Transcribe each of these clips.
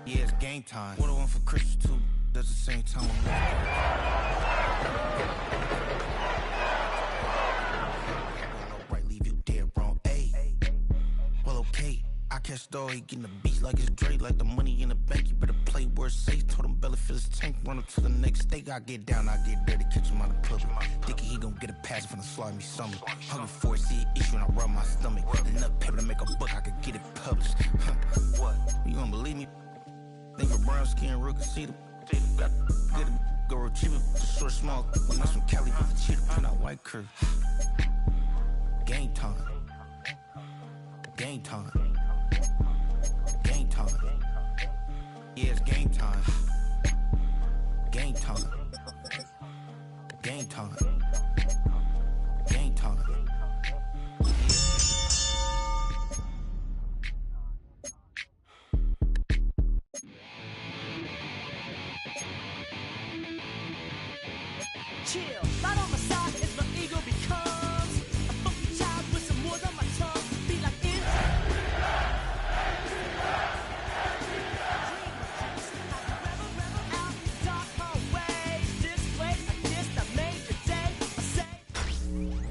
Yeah, it's game time. What I want for Christmas too. At the same time. Right, leave you dead wrong. Hey, well, okay. I catch dog, he getting the beats like it's Dre, like the money in the bank. You better play where it's safe. Told him Bella fill his tank, run up to the next state. I get down, I get dirty, catch him on the public. Dickie, he gon' get a pass from the slimy stomach. Hungry for it, see an issue and I rub my stomach. Enough paper to make a book, I could get it published. What? You don't believe me? Think of brown skin, real see them. Got good, go retrieve it. Just short, small, when that's from Cali, but the cheetah print out white curve. Game time. Game time. Game time. Yeah, it's game time. Game time. Game time. Game time. Chill, right on my side is my ego becomes a funky child with some words on my tongue. Be like it.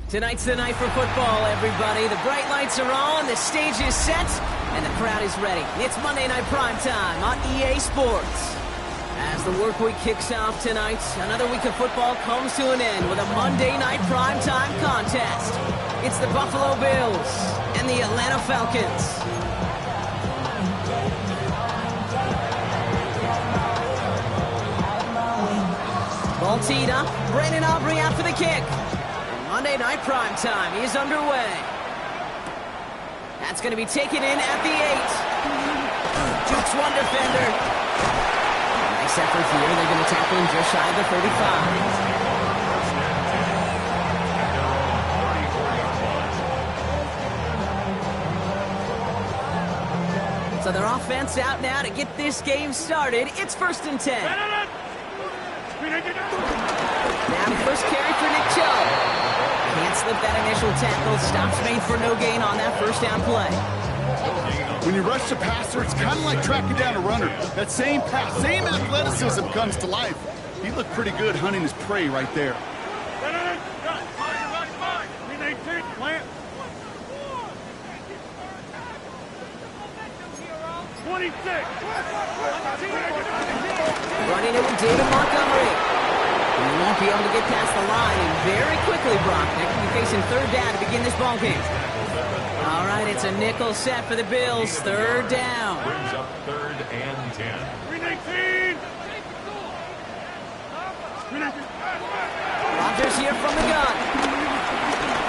Tonight's the night for football, everybody. The bright lights are on, the stage is set, and the crowd is ready. It's Monday Night Primetime on EA Sports. As the work week kicks off tonight, another week of football comes to an end with a Monday Night Primetime contest. It's the Buffalo Bills and the Atlanta Falcons. Ball teed up, Brandon Aubrey out for the kick. Monday Night Primetime is underway. That's going to be taken in at the 8. Jukes one defender. Nice effort here. They're going to tackle him just shy of the 35. So their offense out now to get this game started. It's 1st and 10. Now the first carry for Nick Chubb. Can't slip that initial tackle. Stops made for no gain on that first down play. When you rush the passer, it's kind of like tracking down a runner. That same pass, same athleticism comes to life. He looked pretty good hunting his prey right there. 26. Running it with David Montgomery. And he won't be able to get past the line, and very quickly, Brock, they could be facing 3rd down to begin this ball game. All right, it's a nickel set for the Bills. 3rd down. Brings up 3rd and 10. 319. Rodgers here from the gun.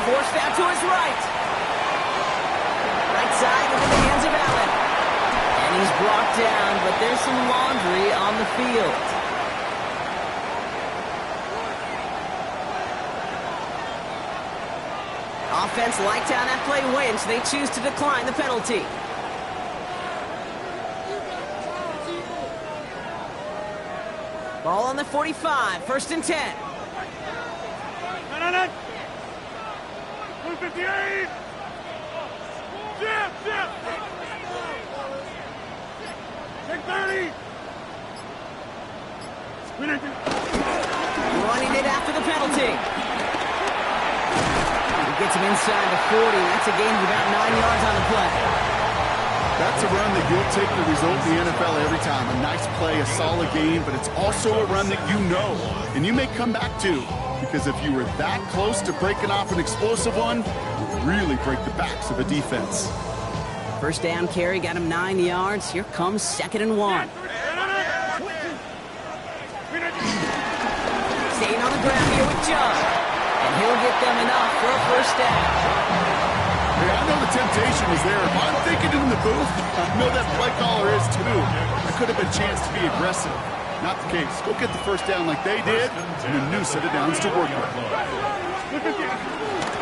Forced out to his right. Right side into the hands of Allen. And he's brought down, but there's some laundry on the field. Offense liked how that play went, so they choose to decline the penalty. Ball on the 45, 1st and 10. 158. Jab. Take 30. Running it after the penalty. Gets him inside the 40. That's a gain of about 9 yards on the play. That's a run that you'll take the result in the NFL every time. A nice play, a solid game, but it's also a run that you know, and you may come back to, because if you were that close to breaking off an explosive one, you really break the backs of a defense. First down carry got him 9 yards. Here comes 2nd and 1. Staying on the ground here with Chubb. And he'll get them enough for a first down. Hey, I know the temptation is there. If I'm thinking in the booth, I know that play caller is too. There could have been a chance to be aggressive. Not the case. Go get the first down like they did, and a new set of downs to work with.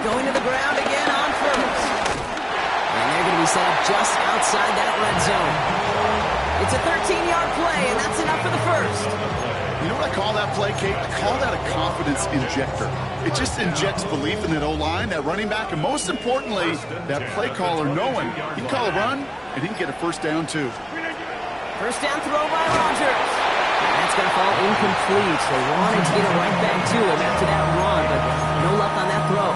Going to the ground again on 1st. And they're going to be set up just outside that red zone. It's a 13-yard play, and that's enough for the first. You know what I call that play, Kate? I call that a confidence injector. It just injects belief in that O-line, that running back, and most importantly, that play caller knowing he can call a run and he can get a first down too. First down throw by Rodgers. And that's going to fall incomplete. They wanted to get it right back to him after that run, but no luck on that throw.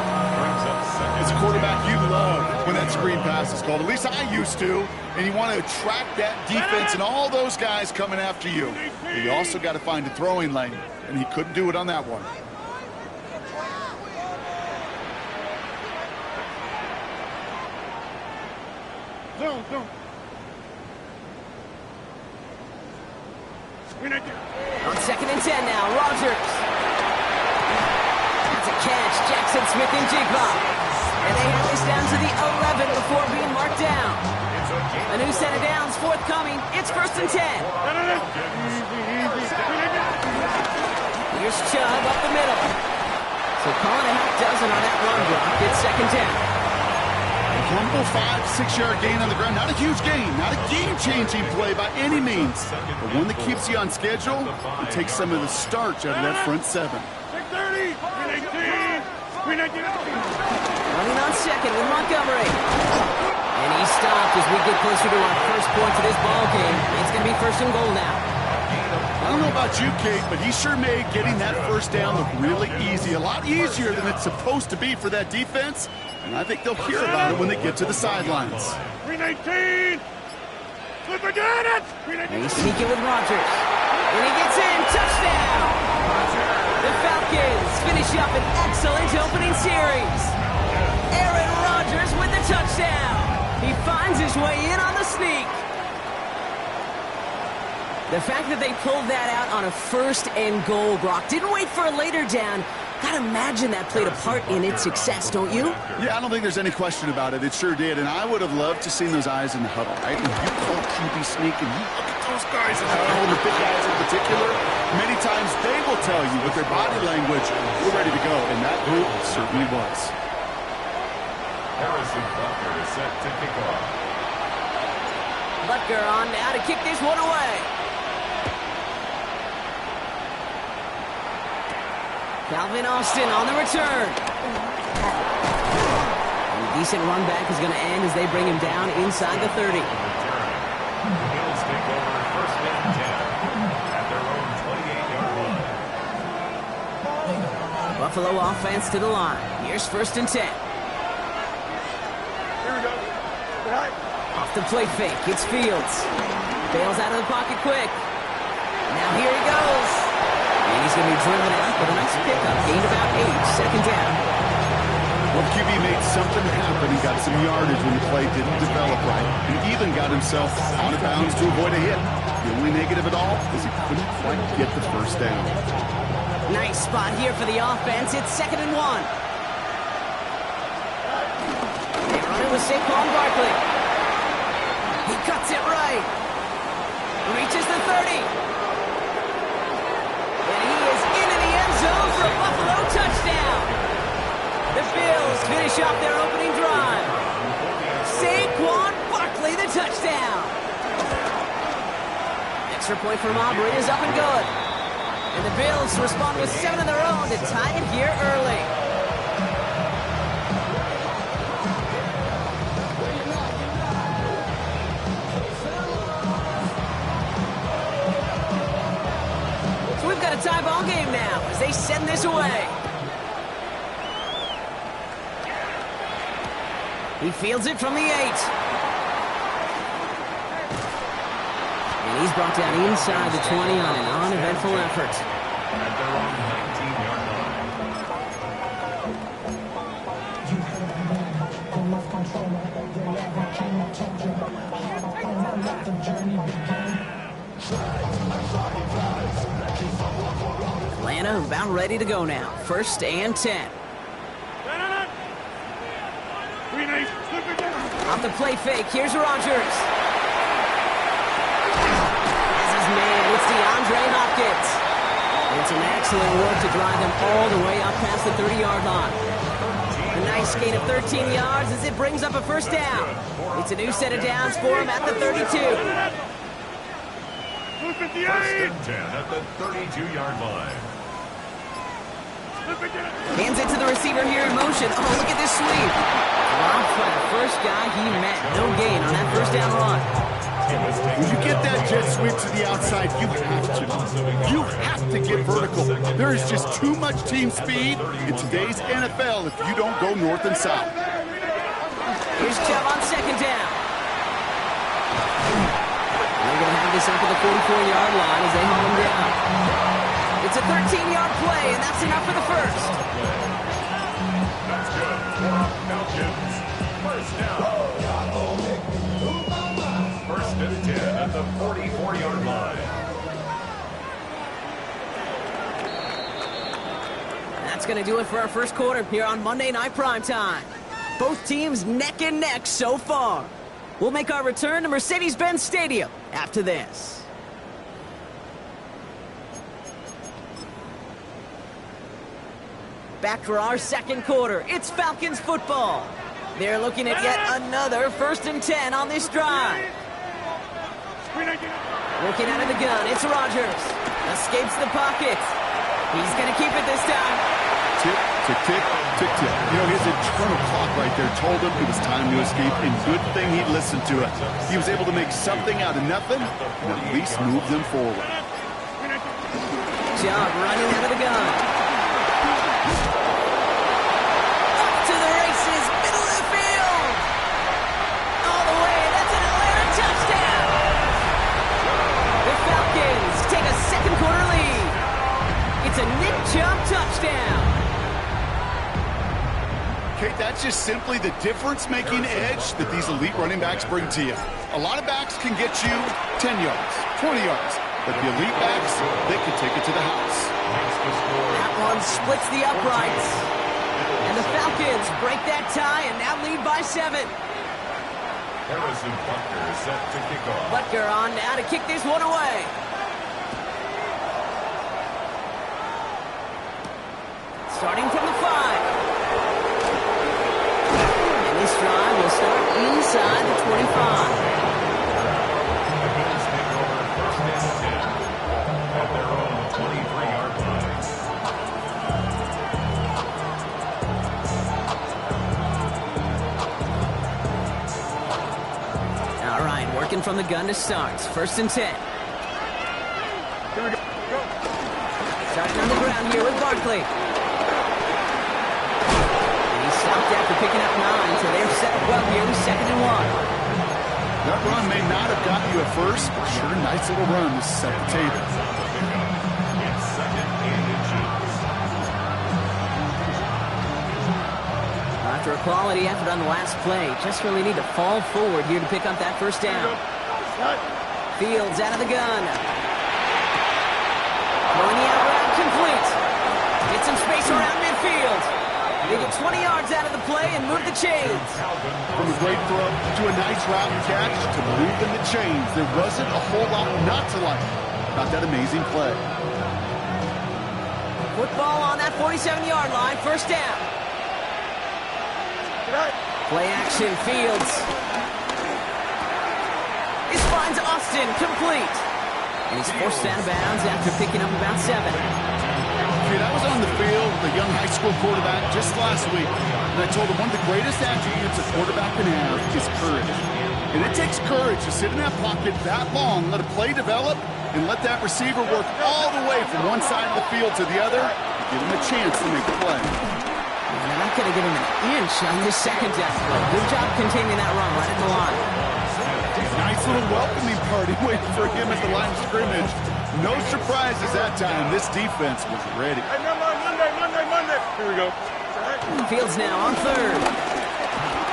As a quarterback, you love when that screen pass is called. At least I used to. And you want to attract that defense and all those guys coming after you. But you also got to find a throwing lane, and he couldn't do it on that one. On 2nd and 10 now, Rodgers. That's a catch, Jackson Smith and Jigba. And they have this down to the 11 before being marked down. A new set of downs forthcoming. It's 1st and 10. Here's Chubb up the middle. So calling a half dozen on that run block. It's 2nd down. Humble 5-6 yard gain on the ground. Not a huge gain, not a game-changing play by any means, but one that keeps you on schedule and takes some of the starch out of that front seven. Running on second with Montgomery. And he stopped as we get closer to our first point to this ball game. It's going to be 1st and goal now. I don't know about you, Kate, but he sure made getting that first down look really easy. A lot easier than it's supposed to be for that defense. And I think they'll hear about it when they get to the sidelines. 319! Flip again! And he's sneaking with Rodgers. And he gets in. Touchdown! The Falcons finish up an excellent opening series. Aaron Rodgers with the touchdown. He finds his way in on the sneak. The fact that they pulled that out on a 1st and goal, Brock, didn't wait for a later down. Gotta imagine that played a part in its success, don't you? Yeah, I don't think there's any question about it. It sure did, and I would have loved to seen those eyes in the huddle, right? And you call QB sneak, and you look at those guys in the huddle, and the big guys in particular. Many times they will tell you with their body language, we're ready to go, and that group certainly was. Harrison Butker is set to kick off. Butker on now to kick this one away. Calvin Austin on the return. And a decent run back is going to end as they bring him down inside the 30. He'll stick over 1st and 10 at their own 28-yard line. Buffalo offense to the line. Here's 1st and 10. Off the play fake, it's Fields. Bails out of the pocket quick. Now here he goes. And he's going to be driven out, but a nice pickup. Gained about 8, 2nd down. Well, QB made something happen. He got some yardage when the play didn't develop right. And even got himself out of bounds to avoid a hit. The only negative at all is he couldn't quite get the 1st down. Nice spot here for the offense. It's 2nd and 1. They run it with Saquon Barkley. He cuts it right. Reaches the 30. And he is into the end zone for a Buffalo touchdown. The Bills finish off their opening drive. Saquon Barkley, the touchdown. Extra point from Aubrey is up and good. And the Bills respond with 7 of their own to tie it here early. We've got a tie ball game now as they send this away. He fields it from the 8. And he's brought down inside the 20 on an uneventful effort. At their own 19-yard line. Atlanta about ready to go now. 1st and 10. Off the play fake, here's Rodgers. As his man, it's DeAndre Hopkins. It's an excellent work to drive them all the way up past the 30-yard line. A nice gain of 13 yards as it brings up a 1st down. It's a new set of downs for him at the 32. 1st and 10 at the 32-yard line. Hands it to the receiver here in motion. Oh, look at this sweep. Dropped by the first guy he met. No gain on that 1st down run. When you get that jet sweep to the outside, you have to. You have to get vertical. There is just too much team speed in today's NFL if you don't go north and south. Here's Chubb on second down. They're going to have this up at the 44-yard line as they haul him down. It's a 13-yard play, and that's enough for the first. That's good. Falcons. First down. First and 10 at the 44-yard line. That's going to do it for our first quarter here on Monday Night Primetime. Both teams neck and neck so far. We'll make our return to Mercedes-Benz Stadium after this. Back for our second quarter. It's Falcons football. They're looking at yet another 1st and 10 on this drive. Working out of the gun, it's Rodgers. Escapes the pocket. He's going to keep it this time. Tick, tick, tick, tick, tick. You know, his internal clock right there told him it was time to escape, and good thing he listened to it. He was able to make something out of nothing and at least move them forward. Chubb running out of the gun. Up to the races, middle of the field. All the way, that's an Atlanta touchdown. The Falcons take a second quarter lead. It's a Nick Chubb touchdown. Kate, that's just simply the difference-making edge that these elite running backs bring to you. A lot of backs can get you 10 yards, 20 yards, but the elite backs, they can take it to the house. That one splits the uprights. And the Falcons break that tie and now lead by 7. Harrison Butker is set to kick off. Butker on now to kick this one away. Starting from the 5. And this drive will start inside the 25. Bills take over first and 10 at their own 23-yard line. All right, working from the gun to start. 1st and 10. Starting on the ground here with Barkley. Stopped after picking up 9, so they're set well here with 2nd and 1. That run may not have gotten you at first, but sure, nice little run to set the table. It's 2nd and inches. After a quality effort on the last play, just really need to fall forward here to pick up that first down. Fields out of the gun. Throwing the out route complete. Get some space around midfield. They get 20 yards out of the play and move the chains. From a great throw to a nice route and catch to moving the chains. There wasn't a whole lot not to like about that amazing play. Football on that 47-yard line, first down. Play action, Fields. This finds Austin complete. And he's forced out of bounds after picking up about 7. Dude, I was on the field with a young high school quarterback just last week, and I told him one of the greatest attributes a quarterback can have is courage. And it takes courage to sit in that pocket that long, let a play develop, and let that receiver work all the way from one side of the field to the other, give him a chance to make a play. They're not going to give him an inch on this second down play. Good job containing that run right at the line. Nice little welcoming party waiting for him at the line of scrimmage. No surprises that time. This defense was ready. Hey, Monday. Here we go. Fields now on 3rd.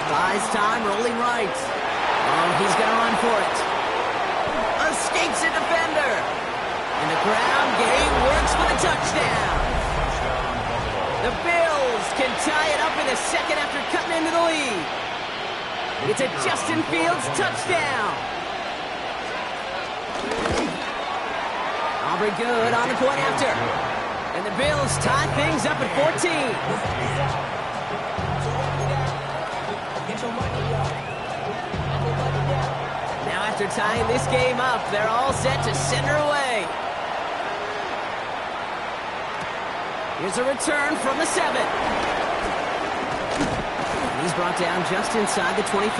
Buys time, rolling right. Oh, he's going to run for it. Escapes a defender. And the ground game works for the touchdown. The Bills can tie it up in a second after cutting into the lead. It's a Justin Fields touchdown. Aubrey good on the point after. And the Bills tie things up at 14. Now after tying this game up, they're all set to send her away. Here's a return from the 7. And he's brought down just inside the 25. The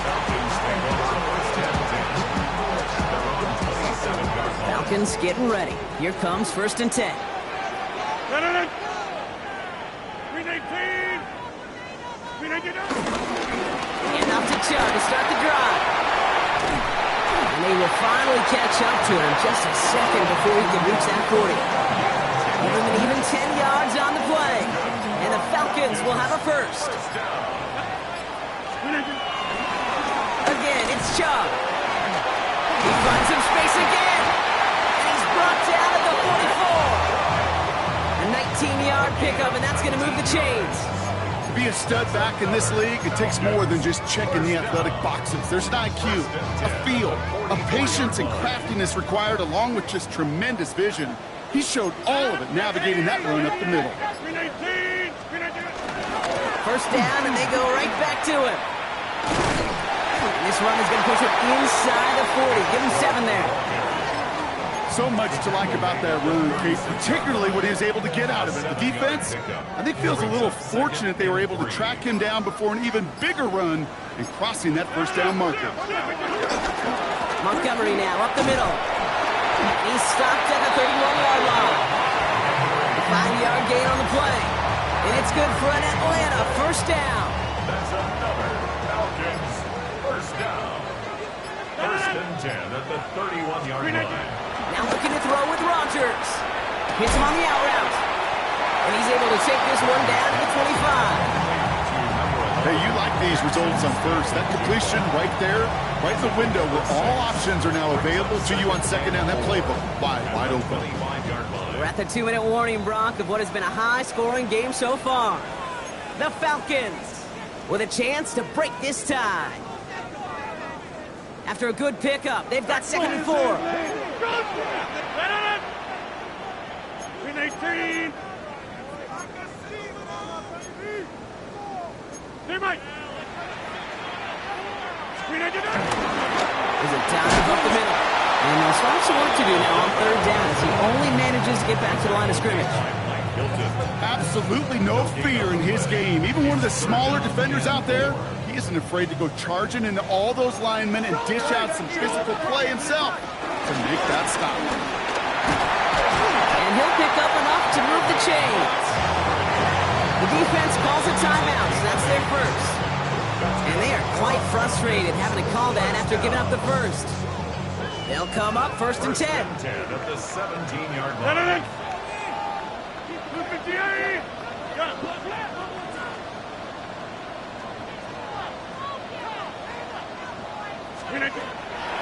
Falcons take over first and 10. Falcons getting ready. Here comes 1st and 10. And up to Chubb to start the drive. And they will finally catch up to him just a second before he can reach that 40. Give him an even 10 yards on the play. And the Falcons will have a first. Again, it's Chubb. He finds some space again. And he's brought down at the 44. A 19-yard pickup, and that's going to move the chains. To be a stud back in this league, it takes more than just checking the athletic boxes. There's an IQ, a feel, a patience and craftiness required, along with just tremendous vision. He showed all of it navigating that run up the middle. First down, and they go right back to him. And this run is going to push him inside the 40. Give him 7 there. So much to like about that run, Kate, particularly what he was able to get out of it. The defense, I think, feels a little fortunate they were able to track him down before an even bigger run and crossing that first down marker. Montgomery now up the middle. He's stopped at the 31-yard line. A 5-yard gain on the play. And it's good for an Atlanta first down. That's another Falcons first down. 1st and 10 at the 31-yard line. Now looking to throw with Rodgers. Hits him on the out route. And he's able to take this one down to the 25. Hey, you like these results on first. That completion right there, right in the window where all options are now available to you on second down. That playbook wide open. We're at the 2-minute warning, Brock, of what has been a high-scoring game so far. The Falcons with a chance to break this tie. After a good pickup, they've got 2nd and 4. 18. There's a dive up the middle. And they'll start some work to do now on 3rd down as he only manages to get back to the line of scrimmage. Absolutely no fear in his game. Even one of the smaller defenders out there, he isn't afraid to go charging into all those linemen and dish out some physical play himself to make that stop. And he'll pick up enough to move the chains. The defense calls a timeout, so that's their first. And they are quite frustrated having to call that after giving up the first. They'll come up 1st and 10. 10 at the 17-yard line.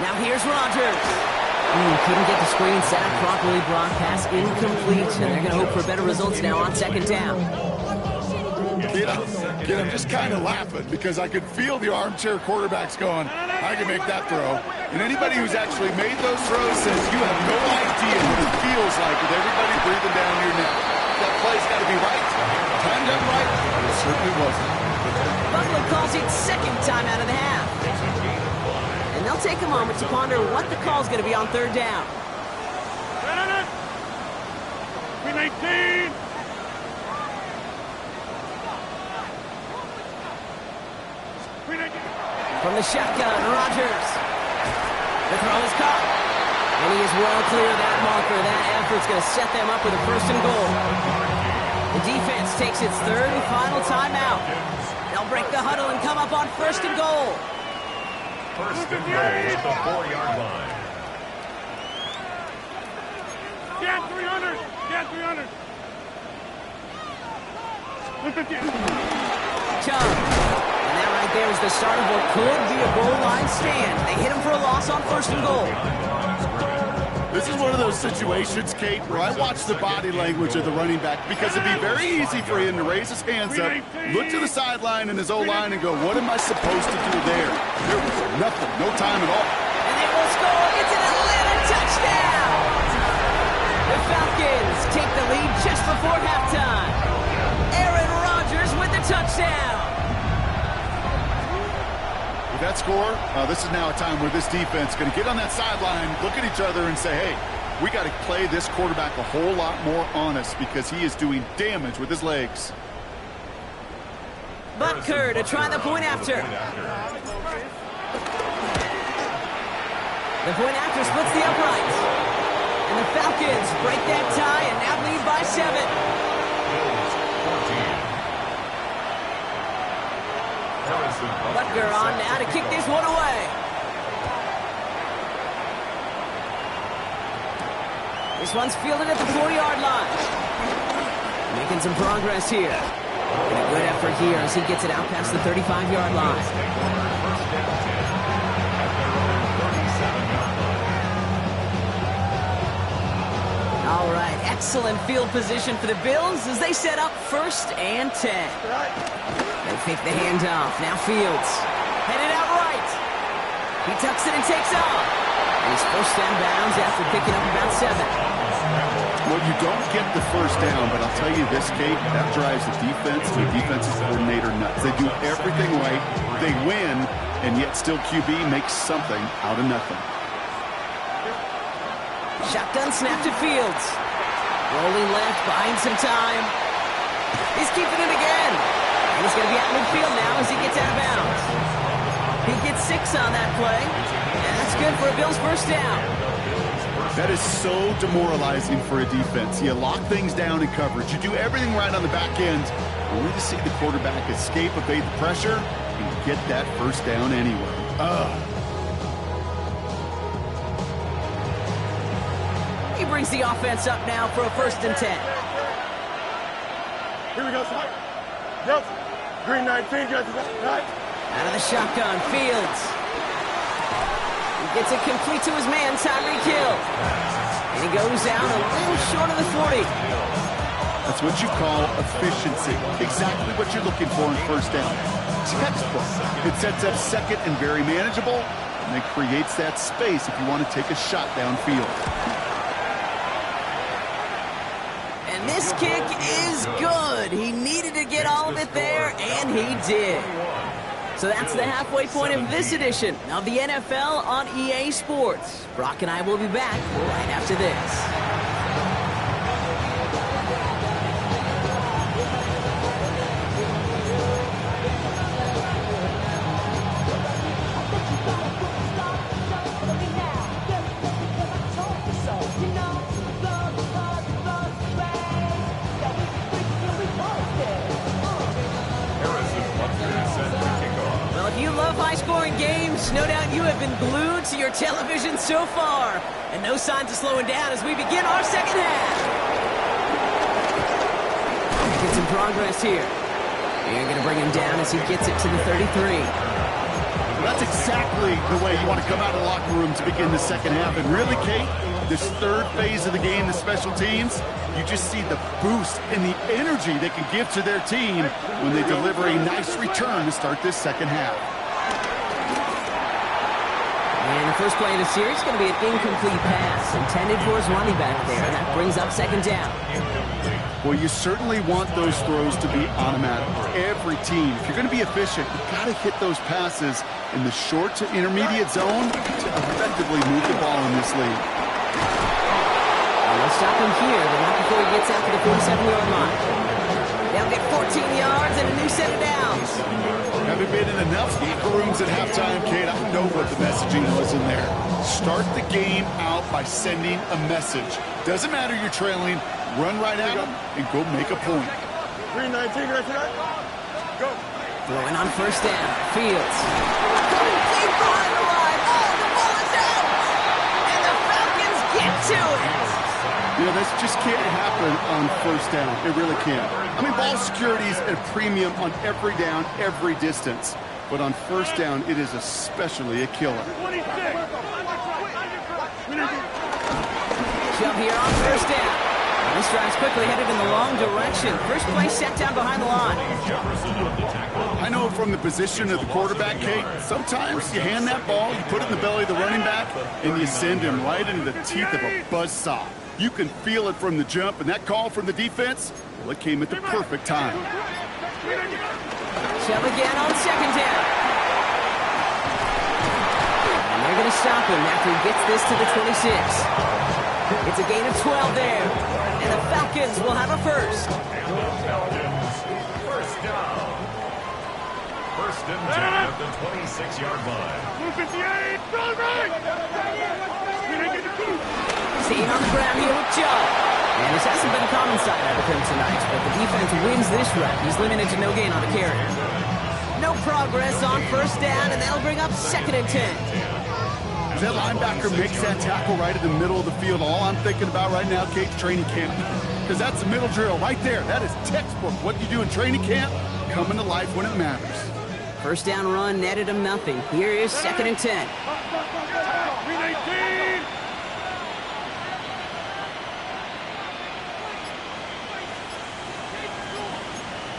Now here's Rodgers. Couldn't get the screen set up properly. Brock pass incomplete, and they're going to hope for better results now on 2nd down. Kid, I'm just kind of laughing because I could feel the armchair quarterbacks going, I can make that throw. And anybody who's actually made those throws says you have no idea what it feels like with everybody breathing down your neck. That play's got to be right. Timed up right, but it certainly wasn't. Buffalo calls it 2nd time out of the half. And they'll take a moment to ponder what the call's going to be on 3rd down. 18. From the shotgun, Rodgers. The throw is caught. And he is well clear of that marker. That effort's going to set them up with a 1st and goal. The defense takes its 3rd and final timeout. They'll break the huddle and come up on 1st and goal. 1st and goal at the 4-yard line. Get 300. Get 300. Chubb. And that right there is the start of what could be a goal line stand. They hit him for a loss on 1st and goal. This is one of those situations, Kate, where I watch the body language of the running back because it'd be very easy for him to raise his hands up, look to the sideline and his O-line and go, what am I supposed to do there? There was nothing, no time at all. And they will score. It's an Atlanta touchdown. The Falcons take the lead just before halftime. Aaron Rodgers with the touchdown. With that score, this is now a time where this defense is going to get on that sideline, look at each other and say, hey, we got to play this quarterback a whole lot more honest because he is doing damage with his legs. Butker to try the point after. The point after splits the uprights. break that tie and now lead by 7. Bills 14. Harrison Butker on now to kick this one away. This one's fielded at the 4-yard line. Making some progress here. And a good effort here as he gets it out past the 35-yard line. First down 10 at their own 37-yard line. All right, excellent field position for the Bills as they set up 1st and 10. They fake the handoff. Now Fields. Headed out right. He tucks it and takes off. And he's first down bounds after picking up about 7. Well, you don't get the first down, but I'll tell you this, Kate, that drives the defense and the defensive coordinator nuts. They do everything right. They win, and yet still QB makes something out of nothing. Shotgun snap to Fields. Rolling left, buying some time. He's keeping it again. And he's going to be at midfield now as he gets out of bounds. He gets 6 on that play. And that's good for a Bills first down. That is so demoralizing for a defense. You lock things down in coverage. You do everything right on the back end, only to see the quarterback escape, evade the pressure, and get that first down anyway. He brings the offense up now for a 1st and 10. Here we go, son. Yep. Green 19, guys. Right. Out of the shotgun, Fields. He gets it complete to his man, Tyreek Hill. And he goes down a little short of the 40. That's what you call efficiency. Exactly what you're looking for in first down. Textbook. It sets up 2nd and very manageable, and it creates that space if you want to take a shot downfield. And this kick is good. He needed to get all of it there, and he did. So that's the halfway point of this edition of the NFL on EA Sports. Brock and I will be back right after this. High-scoring games, no doubt you have been glued to your television so far. And no signs of slowing down as we begin our second half. Get some progress here. You're going to bring him down as he gets it to the 33. That's exactly the way you want to come out of the locker room to begin the second half. And really, Kate, this 3rd phase of the game, the special teams, you just see the boost and the energy they can give to their team when they deliver a nice return to start this second half. And the first play of the series is going to be an incomplete pass intended for his running back there. That brings up 2nd down. Well, you certainly want those throws to be automatic. Every team, if you're going to be efficient, you've got to hit those passes in the short to intermediate zone to effectively move the ball in this league. They'll stop him here, but not before he gets out to the 47-yard line. They'll get 14 yards and a new set of downs. Haven't been in enough locker rooms at halftime, Kate. I don't know what the messaging was in there. Start the game out by sending a message. Doesn't matter you're trailing, run right at them and go make a point. 319, right there. Go. Throwing on first down. Fields. Complete behind the line. Oh, the ball is out. And the Falcons get to it. You know, this just can't happen on first down. It really can't. I mean, ball security is at a premium on every down, every distance. But on first down, it is especially a killer. 26. Shove here on first down. This drive's quickly headed in the wrong direction. First play set down behind the line. I I know from the position of the quarterback, Kate, sometimes you hand that ball, you put it in the belly of the running back, and you send him right into the teeth of a buzzsaw. You can feel it from the jump, and that call from the defense, well, it came at the perfect time. Shove again on second down. And they're going to stop him after he gets this to the 26. It's a gain of 12 there. And the Falcons will have a first. Falcons, first down. First and 10 at the 26-yard line. 258, go right! Staying on the ground here with Joe. And this hasn't been a common sight out of him tonight, but the defense wins this rep. He's limited to no gain on the carry. No progress on first down, and that'll bring up 2nd and 10. If that linebacker makes that tackle right in the middle of the field, all I'm thinking about right now, Kate, training camp. Because that's the middle drill right there. That is textbook. What you do in training camp, coming to life when it matters. First down run netted him nothing. Here is 2nd and 10. Green 19.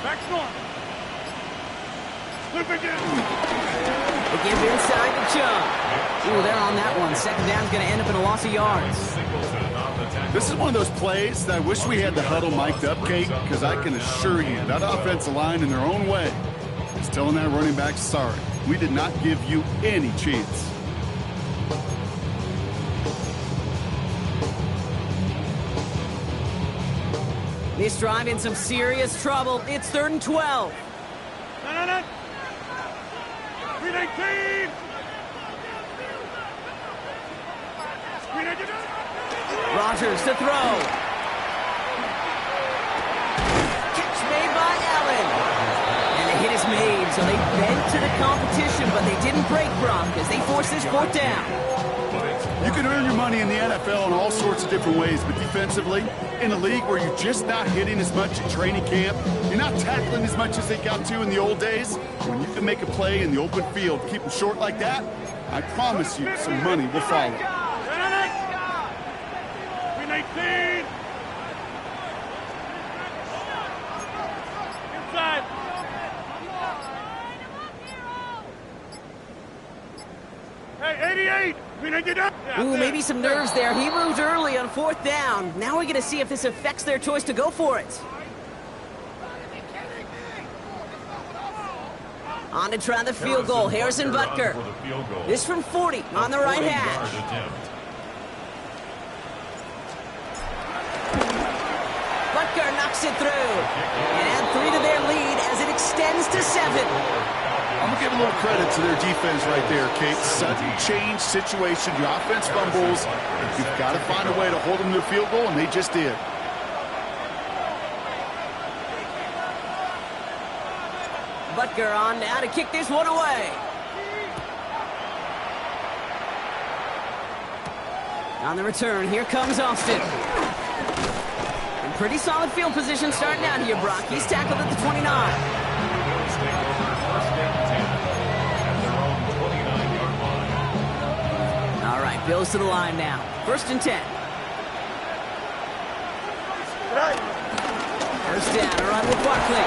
Back north. Look again. They give inside the jump. Ooh, they're on that one. 2nd down's going to end up in a loss of yards. This is one of those plays that I wish we had the huddle mic'd up, Kate, because I can assure you that offensive line in their own way is telling that running back, sorry, we did not give you any chance. This drive in some serious trouble. It's 3rd and 12. No. Green 19. Green 19. Rodgers to throw. Catch made by Allen. And the hit is made, so they bent to the competition, but they didn't break Brock as they force this 4th down. You can earn your money in the NFL in all sorts of different ways, but defensively, in a league where you're just not hitting as much at training camp, you're not tackling as much as they got to in the old days, when you can make a play in the open field, keep them short like that, I promise you some money will follow. Green 19. Inside. Hey, 88. Green 19. Ooh, maybe some nerves there. He moved early on 4th down. Now we're going to see if this affects their choice to go for it. On to try the field goal. Harrison Butker. This from 40 on the right hash. Butker knocks it through. And add 3 to their lead as it extends to 7. I'm going to give a little credit to their defense right there, Kate. Sudden change situation. The offense fumbles. You've got to find a way to hold them to a field goal, and they just did. Butker on now to kick this one away. On the return, here comes Austin. In pretty solid field position starting out here, Brock. He's tackled at the 29. All right, Bills to the line now. 1st and 10. First down, a run with Barkley.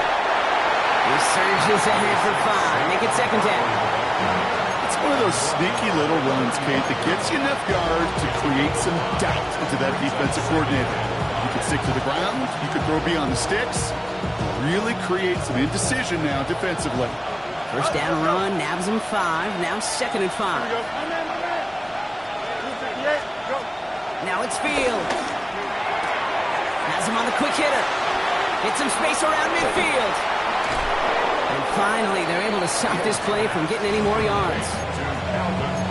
He surges ahead for 5. Make it 2nd down. It's one of those sneaky little runs, Kate, that gets you enough yards to create some doubt into that defensive coordinator. You can stick to the ground. You can throw beyond the sticks. Really create some indecision now defensively. First down run, nabs him 5. Now 2nd and 5. Now it's Field. Has him on the quick hitter. Hits some space around midfield. And finally, they're able to stop this play from getting any more yards.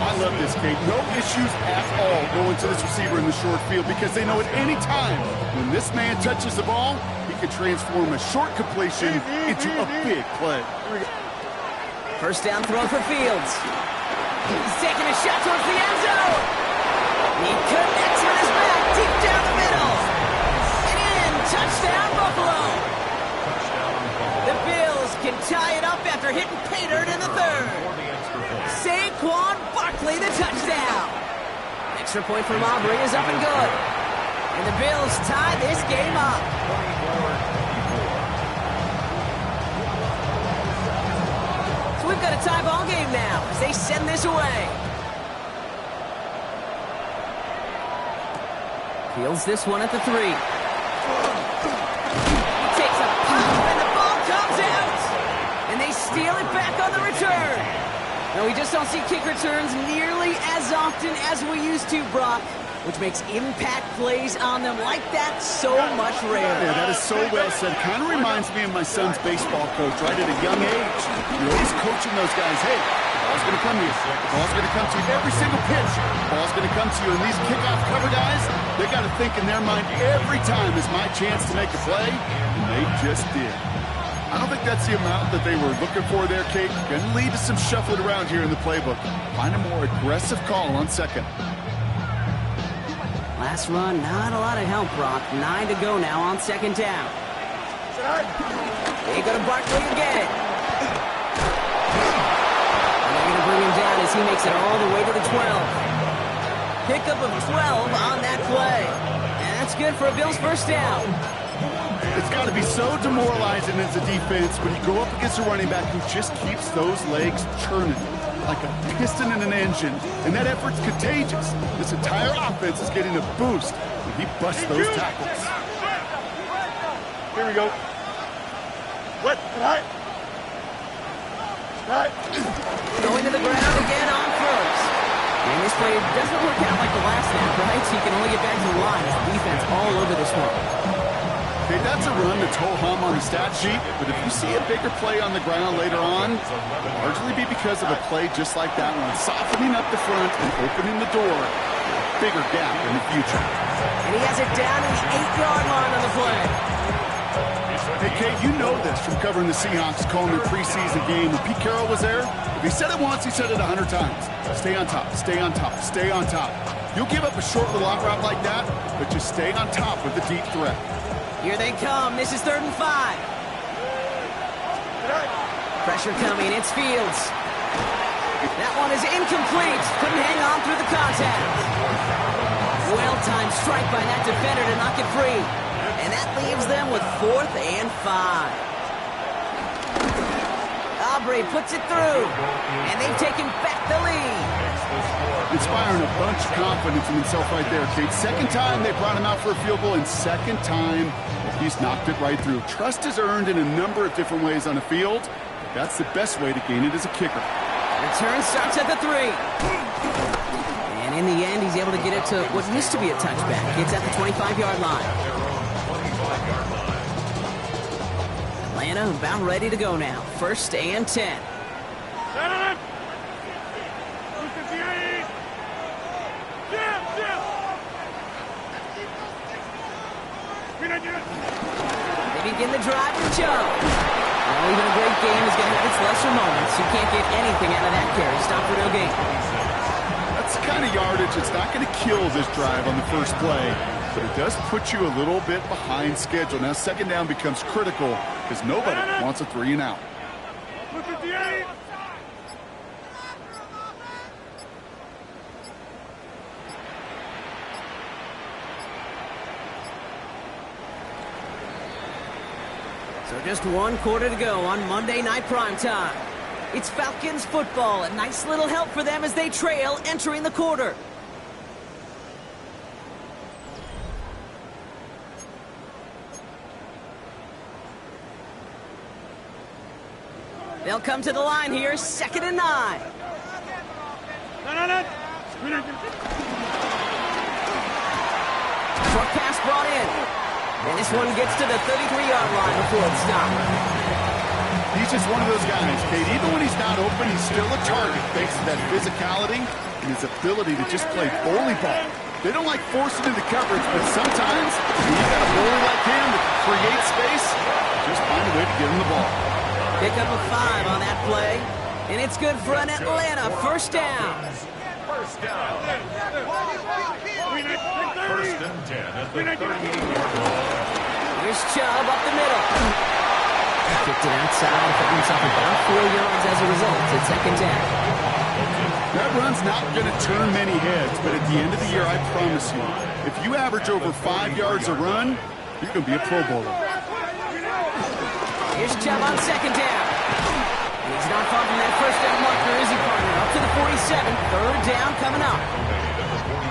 I love this, Kate. No issues at all going to this receiver in the short field because they know at any time when this man touches the ball, he can transform a short completion into a big play. First down throw for Fields. He's taking a shot towards the end zone. He connects with his back deep down the middle. And in, touchdown Buffalo. The Bills can tie it up after hitting pay dirt in the 3rd. Saquon Barkley, the touchdown. Extra point from Aubrey is up and good. And the Bills tie this game up. So we've got a tie ball game now as they send this away. Fields this one at the 3. He takes a pop and the ball comes out. And they steal it back on the return. No, we just don't see kick returns nearly as often as we used to, Brock, which makes impact plays on them like that so much rarer. Yeah, that is so well said. Kind of reminds me of my son's baseball coach, right, at a young age. You're always coaching those guys, hey, Ball's going to come to you. Ball's going to come to you every single pitch. Ball's going to come to you. And these kickoff cover guys, they got to think in their mind every time is my chance to make a play. And they just did. I don't think that's the amount that they were looking for there, Kate. Going to lead to some shuffling around here in the playbook. Find a more aggressive call on second. Last run, not a lot of help, Brock. 9 to go now on second down. They go to Barkley again. And they're going to bring him down as he makes it all the way to the 12. Pickup of 12 on that play. And that's good for a Bills first down. It's got to be so demoralizing as a defense when you go up against a running back who just keeps those legs churning like a piston in an engine, and that effort's contagious. This entire offense is getting a boost when he busts those tackles. Here we go. What? Right. Going to the ground again on first. And this play doesn't work out like the last snap, right? So you can only get back to the line. Defense all over this one. Okay, that's a run that's ho-hum on the stat sheet, but if you see a bigger play on the ground later on, it'll largely be because of a play just like that one, softening up the front and opening the door for a bigger gap in the future. And he has it down to the 8-yard line on the play. Hey, Kate, you know this from covering the Seahawks, calling their preseason game. When Pete Carroll was there, if he said it once, he said it 100 times. Stay on top, stay on top, stay on top. You'll give up a short little out route like that, but just stay on top with the deep threat. Here they come. This is 3rd and 5. Pressure coming. It's Fields. That one is incomplete. Couldn't hang on through the contact. Well-timed strike by that defender to knock it free. And that leaves them with 4th and 5. Aubrey puts it through. And they've taken back the lead. Inspiring a bunch of confidence in himself right there, Kate. Second time they brought him out for a field goal, and second time he's knocked it right through. Trust is earned in a number of different ways on the field. That's the best way to gain it as a kicker. Return starts at the 3. And in the end, he's able to get it to what used to be a touchback. It's at the 25-yard line. Atlanta about ready to go now. 1st and 10. They begin the drive with Joe. Well, even a great game is going to have its lesser moments. You can't get anything out of that carry. Stop for no gain. That's the kind of yardage that's not going to kill this drive on the first play, but it does put you a little bit behind schedule. Now, second down becomes critical because nobody wants a 3 and out. Look at the 8. So just 1 quarter to go on Monday Night Primetime. It's Falcons football. A nice little help for them as they trail entering the quarter. They'll come to the line here, 2nd and 9. Short pass brought in. And this one gets to the 33-yard line before it's stopped. He's just one of those guys, Kate. Even when he's not open, he's still a target thanks to that physicality and his ability to just play bully ball. They don't like forcing into coverage, but sometimes when you got a bully like him that can create space, just find a way to get him the ball. Pick up a 5 on that play, and it's good for an Atlanta first down. First down. 1st and 10 at the 38-yard line. Here's Chubb up the middle. Kicked it outside, put himself about 4 yards as a result. It's 2nd down. That run's not going to turn many heads, but at the end of the year, I promise you, if you average over 5 yards a run, you're going to be a Pro Bowler. Here's Chubb on 2nd down. And he's not far from that first down marker, is he, partner? Up to the 47, 3rd down coming up.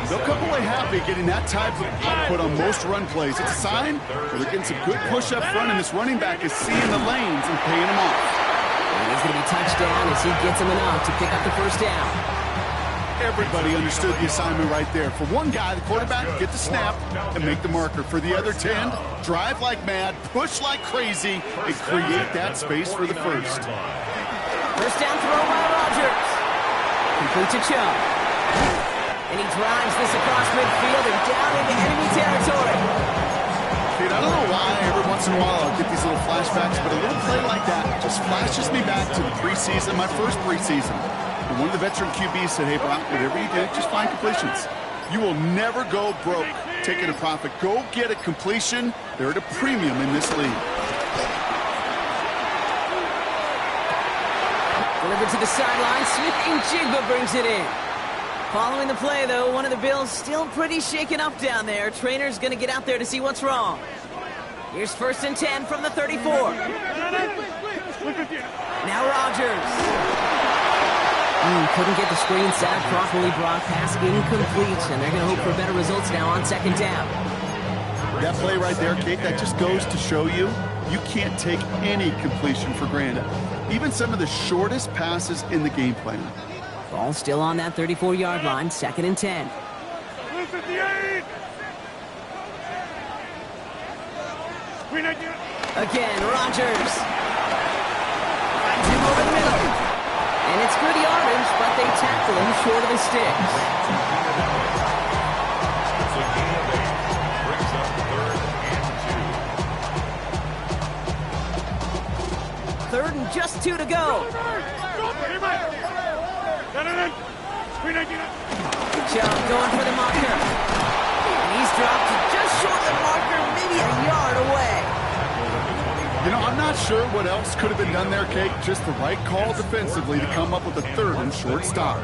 They'll come away happy getting that type of output on most run plays. It's a sign that they're getting some good push up front, and this running back is seeing the lanes and paying them off. And he's going to be touchdown as he gets him enough to pick up the first down. Everybody understood the assignment right there. For one guy, the quarterback, get the snap and make the marker. For the other 10, drive like mad, push like crazy, and create that space for the first. First down throw by Rodgers. Complete to Chubb. And he drives this across midfield and down into enemy territory. Dude, I don't know why every once in a while I'll get these little flashbacks, but a little play like that just flashes me back to the preseason, my first preseason. And one of the veteran QBs said, hey, Brock, whatever you do, just find completions. You will never go broke taking a profit. Go get a completion. They're at a premium in this league. Delivered to the sideline. Smith-Njigba brings it in. Following the play, though, one of the Bills still pretty shaken up down there. Trainer's going to get out there to see what's wrong. Here's 1st and 10 from the 34. Now Rodgers. Couldn't get the screen set up properly, Brock. Pass incomplete, and they're going to hope for better results now on 2nd down. That play right there, Kate, that just goes to show you can't take any completion for granted. Even some of the shortest passes in the game plan. Ball still on that 34-yard line, 2nd and 10. Again, Rodgers. Finds him over the middle. And it's good yardage, but they tackle him short of the sticks. It's a gain of 8. Brings up 3rd and 2. 3rd and just 2 to go. Chubb going for the marker. And he's dropped just short of the marker, maybe a yard away. You know, I'm not sure what else could have been done there, Kate. Just the right call defensively to come up with a 3rd and short stop.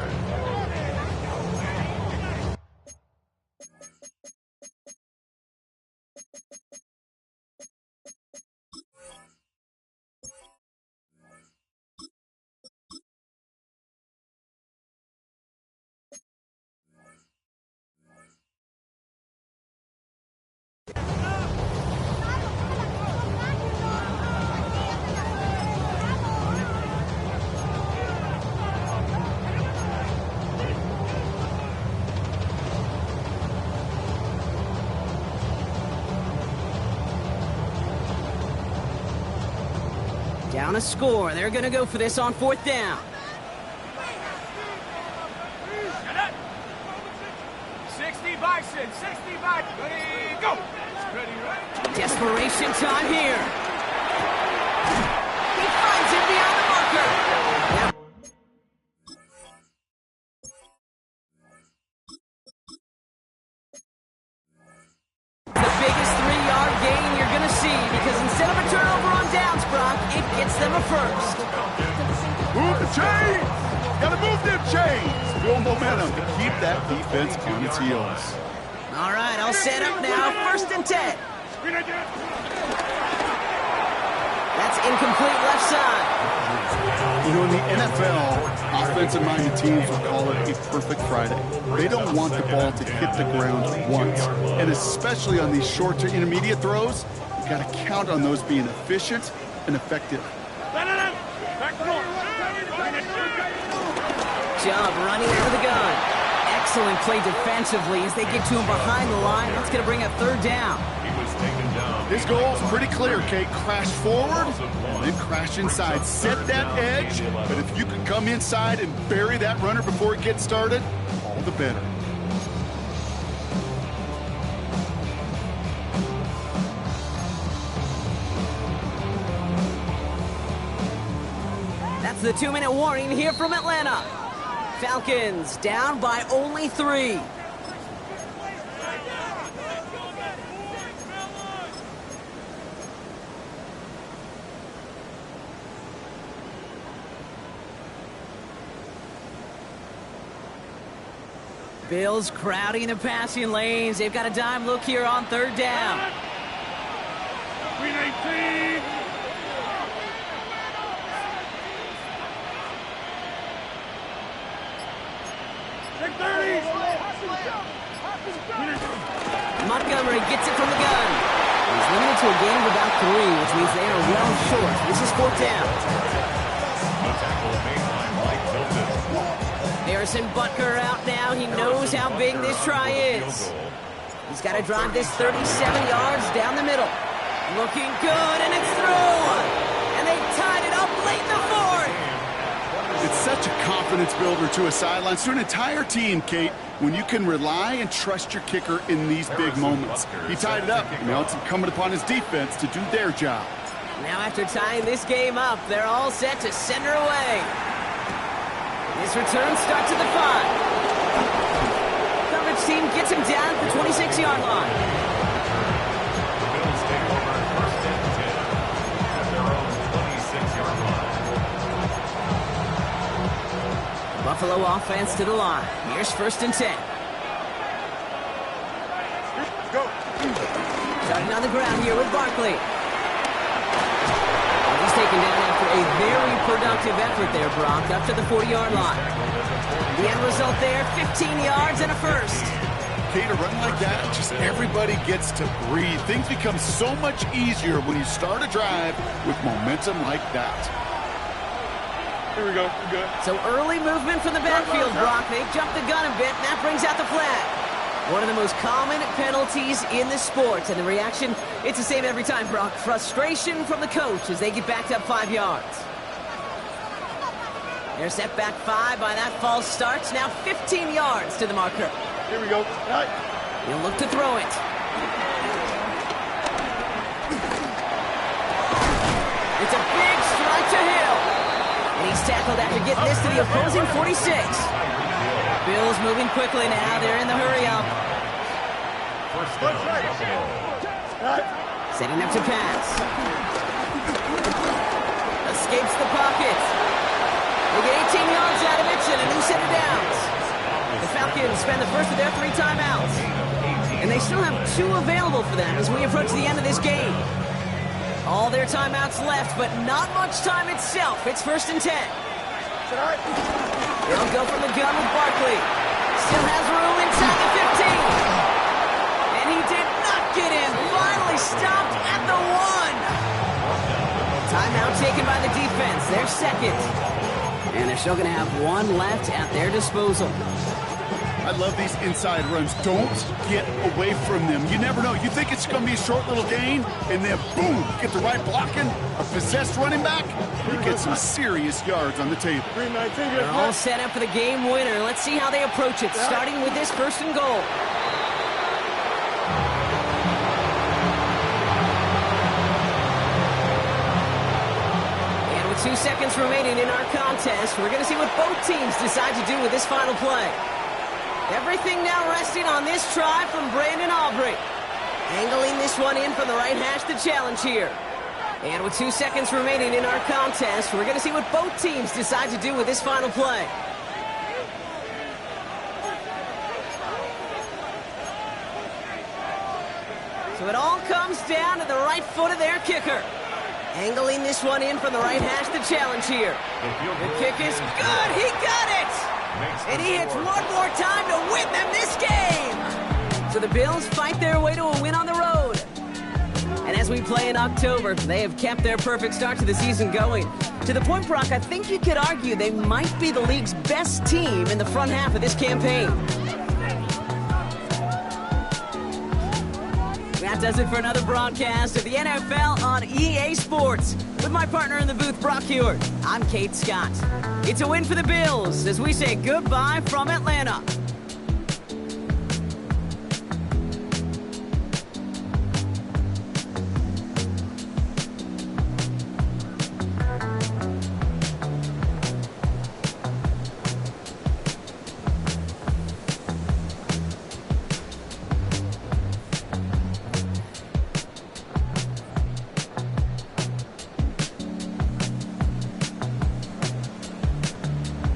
Down a score. They're going to go for this on 4th down. 60 Bison, 60 Bison, go! Ready, right? Desperation time here. He finds him beyond the marker. Now, the biggest 3-yard gain you're going to see, because instead of a turnover on downs, Brock, it gets them a 1st. Move the chains! Gotta move them chains! Build momentum to keep that defense on its heels. All right, all set up now. 1st and 10. That's incomplete left side. You know, in the NFL, offensive-minded teams will call it a perfect Friday. They don't want the ball to hit the ground once. And especially on these short to intermediate throws, you got to count on those being efficient and effective. Chubb running out of the gun. Excellent play defensively as they get to him behind the line. That's going to bring a 3rd down. He was taken down. This goal is pretty clear, Kate. Crash forward, then crash inside. Set that edge, but if you can come inside and bury that runner before it gets started, all the better. That's the 2-minute warning here from Atlanta. Falcons down by only 3. Bills crowding the passing lanes. They've got a dime look here on 3rd down. 319. Montgomery gets it from the gun. He's limited to a gain of about 3, which means they are well short. This is 4th down. The tackle mainline, Mike Hilton. Harrison Butker out now. He knows how big this try is. He's got to drive this 37 yards down the middle. Looking good, and it's through. And they tied it up late in the 4th. It's such a confident confidence builder to a sideline, to an entire team, Kate, when you can rely and trust your kicker in these big moments. He tied it up. Now it's incumbent upon his defense to do their job. Now after tying this game up, they're all set to send her away. This return starts at the 5. Coverage team gets him down at the 26-yard line. The Bills take over first and 10 at their own 26-yard line. Buffalo offense to the line. Here's first and 10. Go. Starting on the ground here with Barkley. He's taken down after a very productive effort there, Brock, up to the 40-yard line. The end result there, 15 yards and a first. Kate, a run like that, just everybody gets to breathe. Things become so much easier when you start a drive with momentum like that. Here we go. We're good. So early movement from the backfield, Brock. They jumped the gun a bit, and that brings out the flag. One of the most common penalties in the sport, and the reaction, it's the same every time, Brock. Frustration from the coach as they get backed up 5 yards. They're set back 5 by that false start. Now 15 yards to the marker. Here we go. All right. He'll look to throw it. It's a big strike to Hill. And he's tackled after getting this to the opposing 46. Bills moving quickly now. They're in the hurry-up. First down, Buffalo. Setting up to pass. Escapes the pocket. They get 18 yards out of it and a new set of downs. The Falcons spend the first of their 3 timeouts. And they still have 2 available for them as we approach the end of this game. All their timeouts left, but not much time itself. It's first and 10. They'll go from the gun with Barkley. Still has room inside the 15. And he did not get in. Finally stopped at the 1. Timeout taken by the defense. Their second. And they're still going to have 1 left at their disposal. I love these inside runs. Don't get away from them. You never know. You think it's going to be a short little gain, and then boom, get the right blocking, a possessed running back, you get some serious yards on the table. They're all set up for the game winner. Let's see how they approach it, starting with this first and goal. And with 2 seconds remaining in our contest, we're going to see what both teams decide to do with this final play. Everything now resting on this try from Brandon Aubrey. Angling this one in from the right hash to challenge here. And with 2 seconds remaining in our contest, we're going to see what both teams decide to do with this final play. So it all comes down to the right foot of their kicker. Angling this one in from the right hash to challenge here. The kick is good. He got it. And he hits one more time to win them this game. So the Bills fight their way to a win on the road. And as we play in October, they have kept their perfect start to the season going. To the point, Brock, I think you could argue they might be the league's best team in the front half of this campaign. That does it for another broadcast of the NFL on EA Sports. With my partner in the booth, Brock Hewitt, I'm Kate Scott. It's a win for the Bills as we say goodbye from Atlanta.